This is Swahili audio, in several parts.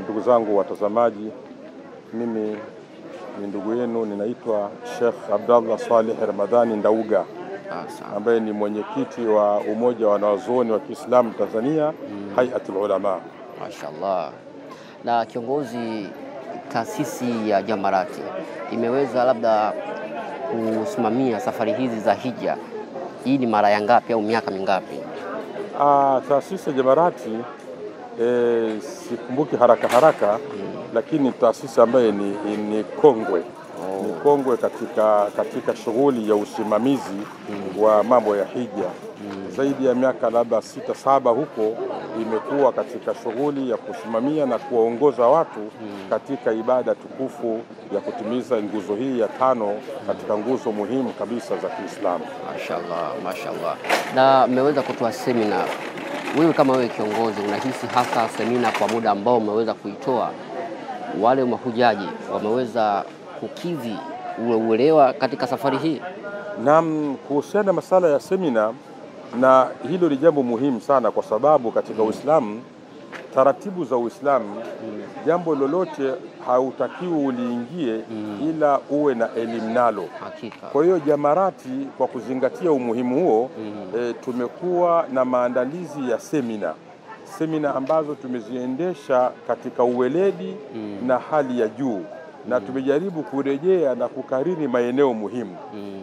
Ndugu zangu watazamaji, mimi ni ndugu yenu, ninaitwa Sheikh Abdallah Saleh Ramadhani Ndauga, ambaye ni mwenyekiti wa umoja wa wanazuoni wa Kiislamu Tanzania, Hayatul Ulama. Mashaallah. Na kiongozi, taasisi ya Jamarati imeweza labda kusimamia safari hizi za hija, hii ni mara ya ngapi au miaka mingapi? Taasisi ya Jamarati sikumbuki haraka, lakini taasisi ambaye ni kongwe. Ni kongwe katika shughuli ya usimamizi wa mambo ya hija. Zaidi ya miaka labda 6-7 huko imekuwa katika shughuli ya kusimamia na kuwaongoza watu katika ibada tukufu ya kutimiza nguzo hii ya 5 katika nguzo muhimu kabisa za Kiislamu. Mashaallah. Na mmeweza kutoa semina. Wewe kama wewe kiongozi, unahisi hasa semina kwa muda ambao umeweza kuitoa, wale mahujaji wameweza kukidhi uelewa katika safari hii? Naam, kuhusiana na masala ya semina, na hilo ni jambo muhimu sana, kwa sababu katika Uislamu, taratibu za Uislamu, jambo lolote hautakiwi uliingie ila uwe na elimu nalo. Hakika. Kwa hiyo Jamarati, kwa kuzingatia umuhimu huo, tumekuwa na maandalizi ya semina ambazo tumeziendesha katika uweledi na hali ya juu, na tumejaribu kurejea na kukariri maeneo muhimu.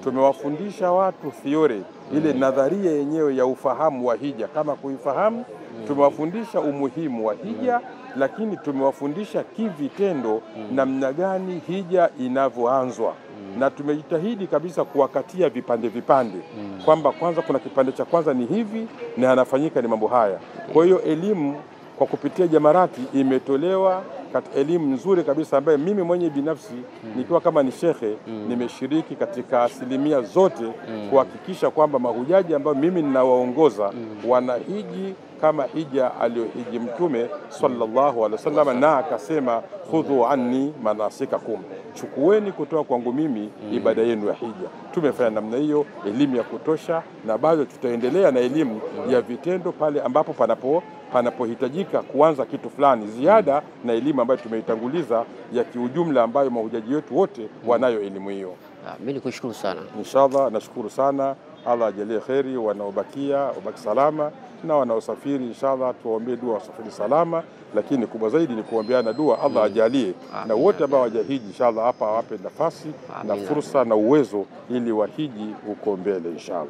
Tumewafundisha watu theory, ile nadharia yenyewe ya ufahamu wa hija kama kuifahamu. Tumewafundisha umuhimu wa hija, lakini tumewafundisha kivitendo namna gani hija inavyoanzwa, na tumejitahidi kabisa kuwakatia vipande kwamba kwanza kuna kipande cha kwanza ni hivi na yanafanyika ni mambo haya. Kwa hiyo elimu kwa kupitia Jamarati imetolewa katika elimu nzuri kabisa, ambaye mimi mwenye binafsi nikiwa kama ni shekhe nimeshiriki katika asilimia zote kuhakikisha kwamba mahujaji ambao mimi ninawaongoza wanahiji kama hija aliyohiji Mtume sallallahu alaihi wasallam, na akasema khudhu anni manasikakum, chukueni kutoka kwangu mimi ibada yenu ya hija. Tumefanya namna hiyo, elimu ya kutosha, na bado tutaendelea na elimu ya vitendo pale ambapo panapohitajika kuanza kitu fulani ziada na elimu ambayo tumeitanguliza ya kiujumla, ambayo mahujaji wetu wote wanayo elimu hiyo. Mimi nikushukuru sana. Inshallah, nashukuru sana. Allah ajalie kheri, wanaobakia wabaki salama, na wanaosafiri inshallah tuwaombee dua wasafiri salama, lakini kubwa zaidi ni kuombeana dua Allah ajalie na wote ambao wajahiji inshallah hapa awape nafasi na fursa na uwezo ili wahiji huko mbele inshallah.